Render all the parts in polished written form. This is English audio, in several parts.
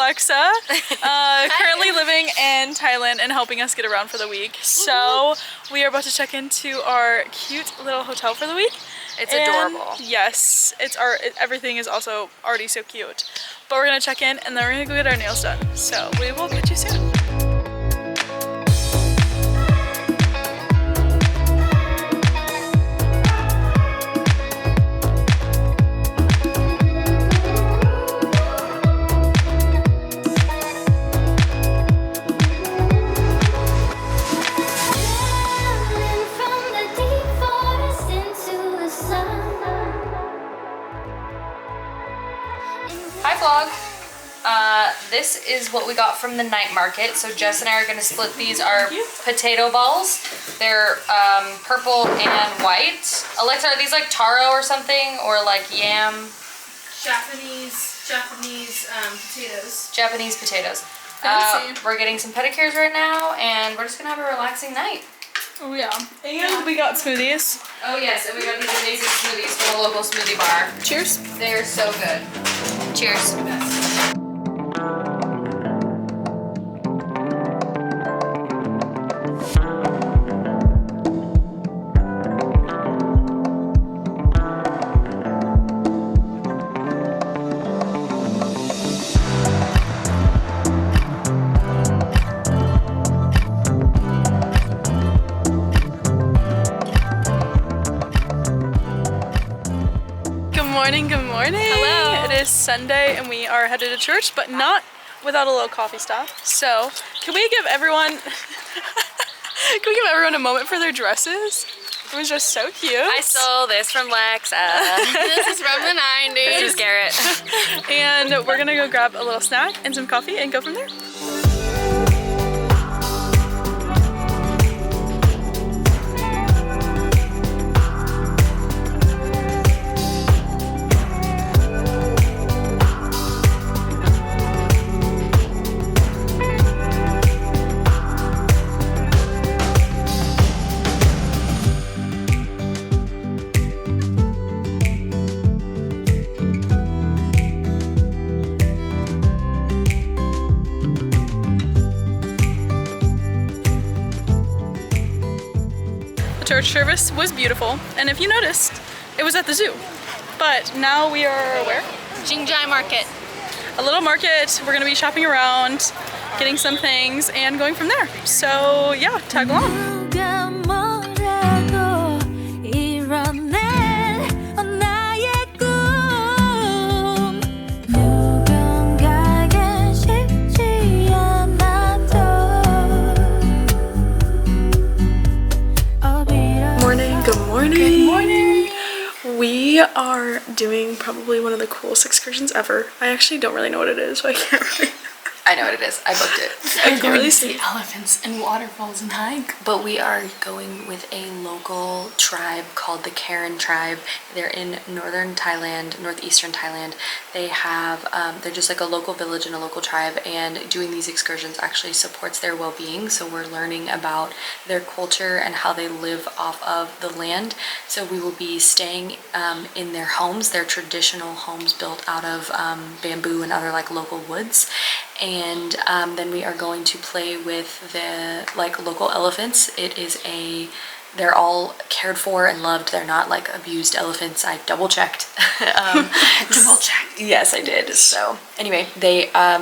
Lexa, currently living in Thailand and helping us get around for the week. So we are about to check into our cute little hotel for the week. It's adorable. Yes, everything is also already so cute. But we're gonna check in and then we're gonna go get our nails done. So we will catch you soon. This is what we got from the night market. So Jess and I are going to split these. Our potato balls. They're purple and white. Alexa, are these like taro or something, or like yam? Japanese potatoes. Japanese potatoes. We're getting some pedicures right now, and we're just gonna have a relaxing night. Oh yeah, and we got smoothies. Oh yes, and we got these amazing smoothies from a local smoothie bar. Cheers. They're so good. Cheers. Good morning. Hello. It is Sunday and we are headed to church, but not without a little coffee stop. So, can we give everyone a moment for their dresses? It was just so cute. I stole this from Lexa. This is from the 90s. This is Garrett. And we're gonna go grab a little snack and some coffee and go from there. Church service was beautiful, and if you noticed, it was at the zoo. But now we are where? Jing Jai Market. A little market. We're gonna be shopping around, getting some things, and going from there. So yeah, tag along. Good morning. We are doing probably one of the coolest excursions ever. I actually don't really know what it is, so I can't really. I know what it is. I booked it. We're going to see elephants and waterfalls and hike. But we are going with a local tribe called the Karen tribe. They're in northern Thailand, northeastern Thailand. They have, they're just like a local village and a local tribe, and doing these excursions actually supports their well-being. So we're learning about their culture and how they live off of the land. So we will be staying in their homes, their traditional homes built out of bamboo and other like local woods. And then we are going to play with the like local elephants. They're all cared for and loved. They're not like abused elephants. I double checked. Double checked. Yes, I did. So anyway, they are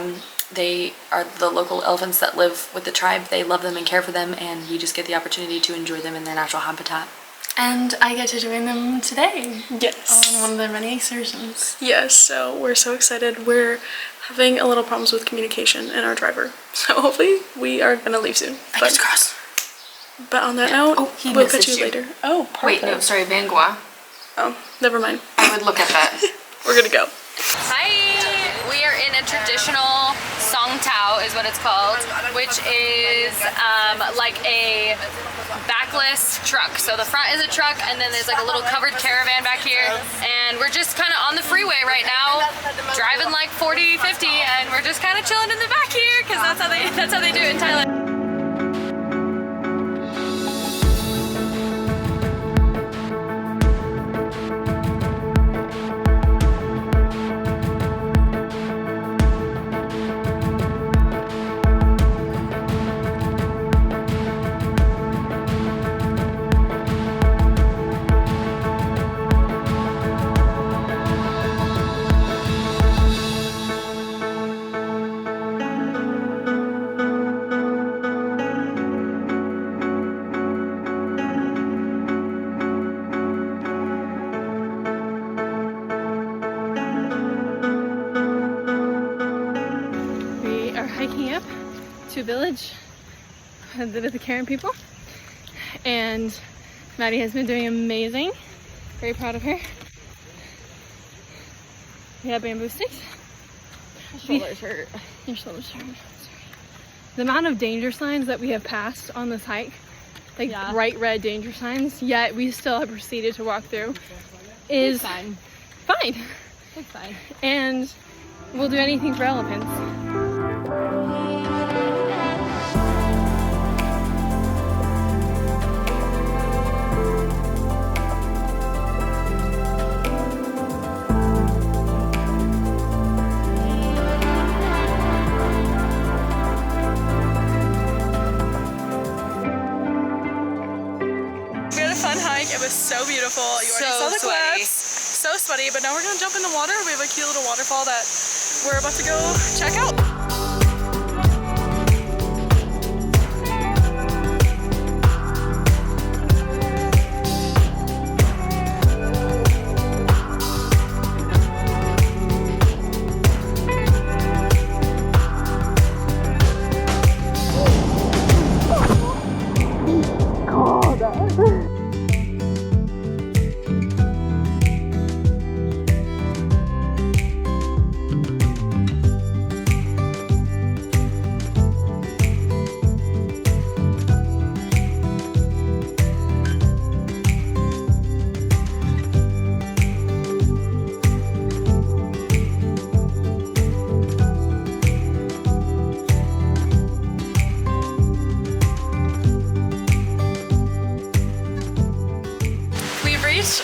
the local elephants that live with the tribe. They love them and care for them, and we just get the opportunity to enjoy them in their natural habitat. And I get to join them today. Yes. On one of their many excursions. Yes, so we're so excited. We're having a little problems with communication and our driver. So hopefully we are gonna leave soon. Fingers crossed. But on that note, we'll catch you later. Oh, perfect. Wait, no, sorry, Bangwa. Oh, never mind. I would look at that. We're gonna go. Hi! We are in a traditional song tao is what it's called, which is like a backless truck. So the front is a truck, and then there's like a little covered caravan back here, and we're just kind of on the freeway right now, driving like 40, 50, and we're just kind of chilling in the back here because that's how they do it in Thailand. to a village with the Karen people, and Maddie has been doing amazing. Very proud of her. We have bamboo sticks. My shoulders hurt. Your shoulders hurt. Sorry. The amount of danger signs that we have passed on this hike, like bright red danger signs, yet we still have proceeded to walk through, is fine. It's fine. And we'll do anything for elephants. It was so beautiful. You already saw the clips. So sweaty, but now we're gonna jump in the water. We have a cute little waterfall that we're about to go check out.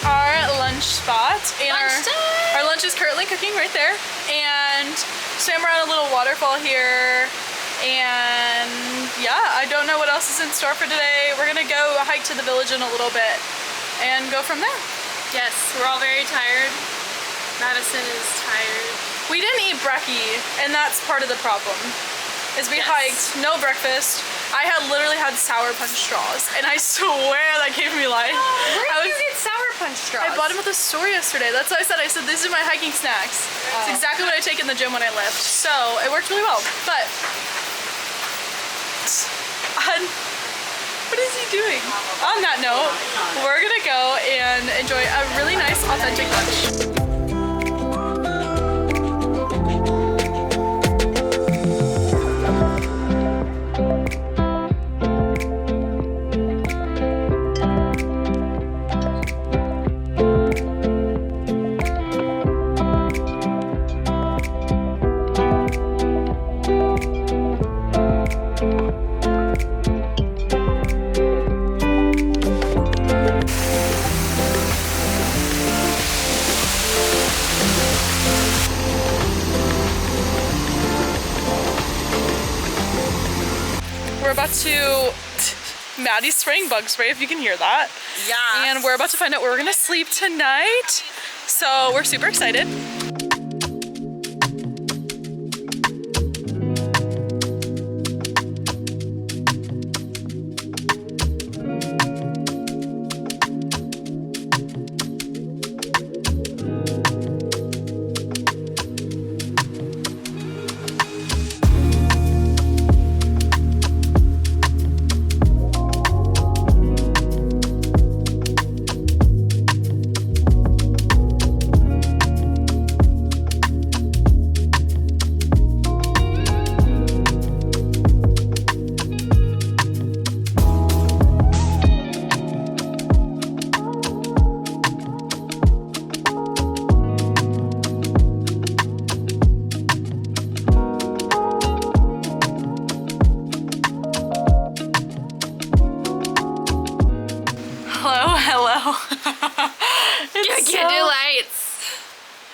Our lunch spot, and our lunch is currently cooking right there, and swam around a little waterfall here, and yeah, I don't know what else is in store for today. We're gonna go hike to the village in a little bit and go from there. Yes, we're all very tired. Madison is tired. We didn't eat brekkie, and that's part of the problem, is we hiked, no breakfast. I had literally had Sour Punch straws, and I swear that gave me life. Where did you get Sour Punch straws? I bought them at the store yesterday. That's what I said. I said, these are my hiking snacks. It's exactly what I take in the gym when I lift. So it worked really well. But, what is he doing? On that note, we're gonna go and enjoy a really nice, authentic lunch. We're about to, Maddie's spraying bug spray if you can hear that. Yeah. And we're about to find out where we're gonna sleep tonight. So we're super excited.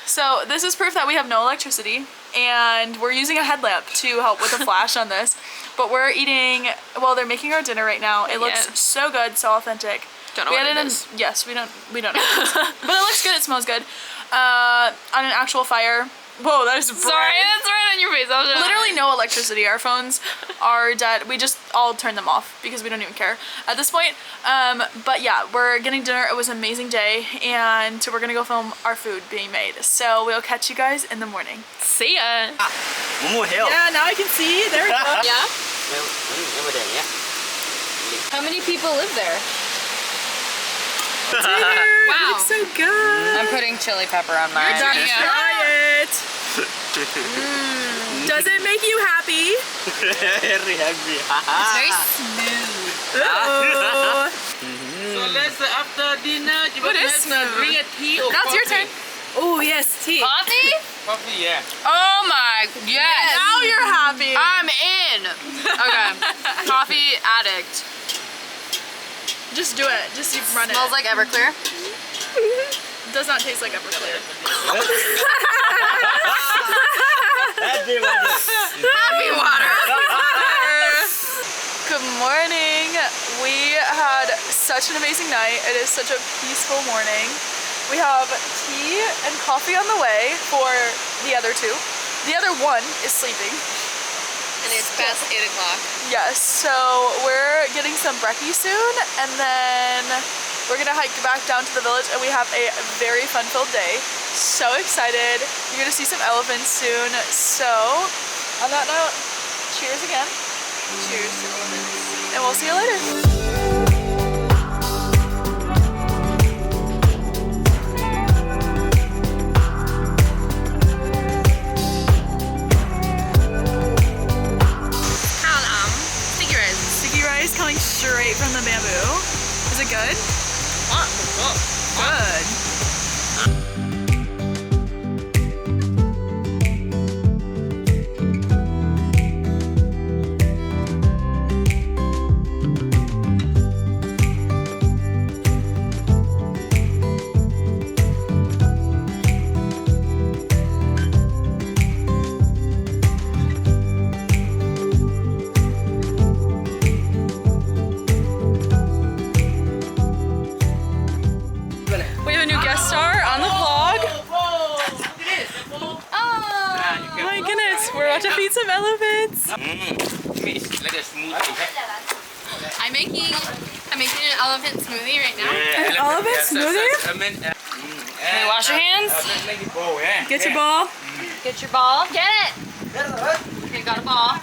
So this is proof that we have no electricity, and we're using a headlamp to help with the flash on this. But we're eating, well, they're making our dinner right now. It looks so good, so authentic. Don't know what it is. Yes, we don't know. But it looks good, it smells good. On an actual fire. Whoa, that is bright. Sorry, that's right on your face. Literally no electricity. Our phones are dead. We just all turned them off because we don't even care at this point. But yeah, we're getting dinner. It was an amazing day, and we're gonna go film our food being made. So we'll catch you guys in the morning. See ya. Yeah, now I can see. There we go. Yeah. How many people live there? Dinner! Wow. Looks so good! I'm putting chili pepper on mine. Try it! Does it make you happy? Very happy. It's very smooth. Uh-oh. So let's after dinner, you What is let's smooth? bring a tea or That's your coffee. turn. Oh, yes, tea. Coffee? Coffee, yeah. Oh my, yes. Now you're happy. I'm in. Okay. Coffee addict. Just do it. Just run Smells it. like Everclear. Does not taste like Everclear. Happy water. Good morning. We had such an amazing night. It is such a peaceful morning. We have tea and coffee on the way for the other two. The other one is sleeping. And it's past 8 o'clock. Yes, so we're getting some brekkie soon, and then we're gonna hike back down to the village, and we have a very fun-filled day. So excited. You're gonna see some elephants soon. So, on that note, cheers again. Cheers to elephants. And we'll see you later. Sticky rice coming straight from the bamboo. Is it good? Good. We have a new guest star on the vlog. Oh my goodness, we're about to feed some elephants. Like a smoothie. I'm making an elephant smoothie right now. An elephant smoothie? Can you wash your hands? Get your ball. Get your ball. Get it. Okay, got a ball.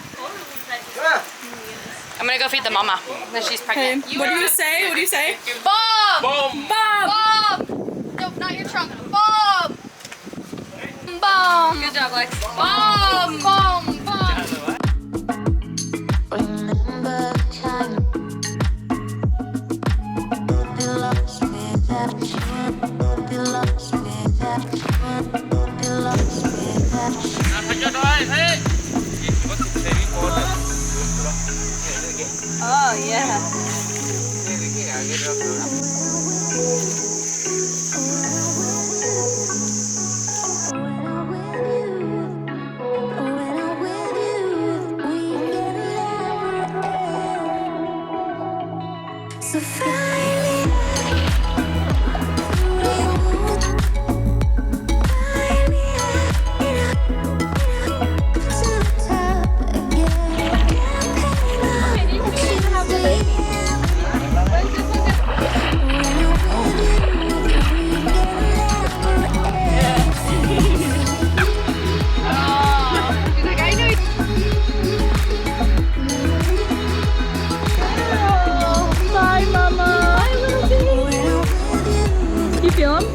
I'm gonna go feed the mama. Then she's Okay. pregnant. What do you say? What do you say? Bob! Boom! Bob! Bob! No, not your trunk. Bob! Bob! Good job, Lex. Bob! Bob! Bob! Remember the time be lost without you, be lost without you, be lost without you. Oh, yeah. When I'm with you, we can never end. So finally, to the top again. Bye, Mama. Hi, little baby. You feel him?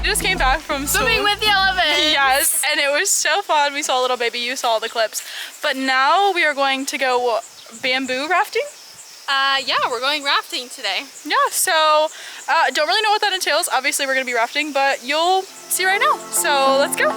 We just came back from Swimming with the elephant. Yes, and it was so fun. We saw little baby. You saw all the clips. But now we are going to go bamboo rafting. Yeah, we're going rafting today. Yeah, so don't really know what that entails. Obviously, we're going to be rafting, but you'll see right now. So let's go.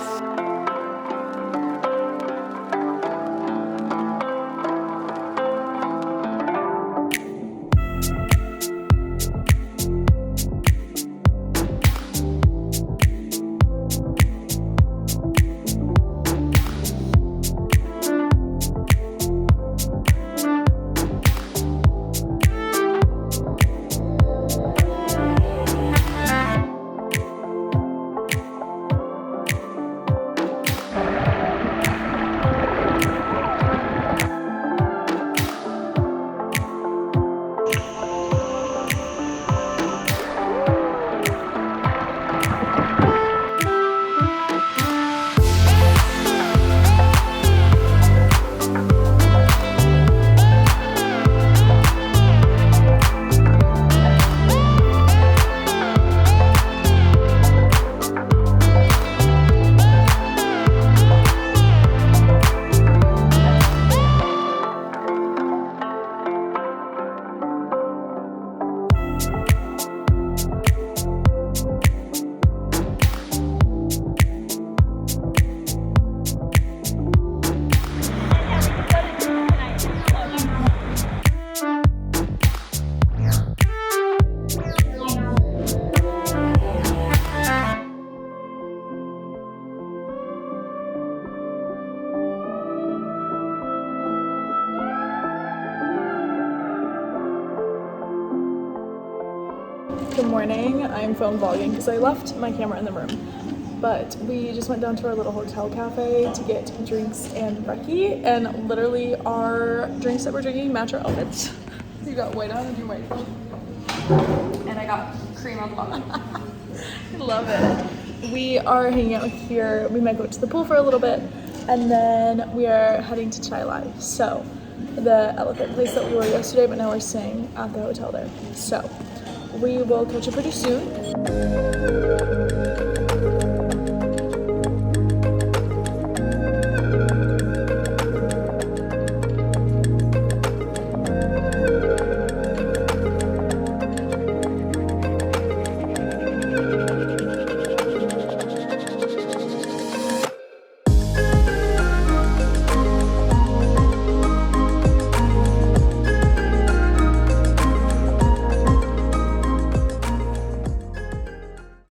Good morning. I'm phone vlogging because I left my camera in the room. But we just went down to our little hotel cafe to get drinks and brekkie, and literally our drinks that we're drinking match our outfits. You got white on and you white. And I got cream on the bottom. I love it. We are hanging out here. We might go to the pool for a little bit, and then we are heading to Chai Lai. So the elephant place that we were yesterday, but now we're staying at the hotel there. So we will catch you pretty soon.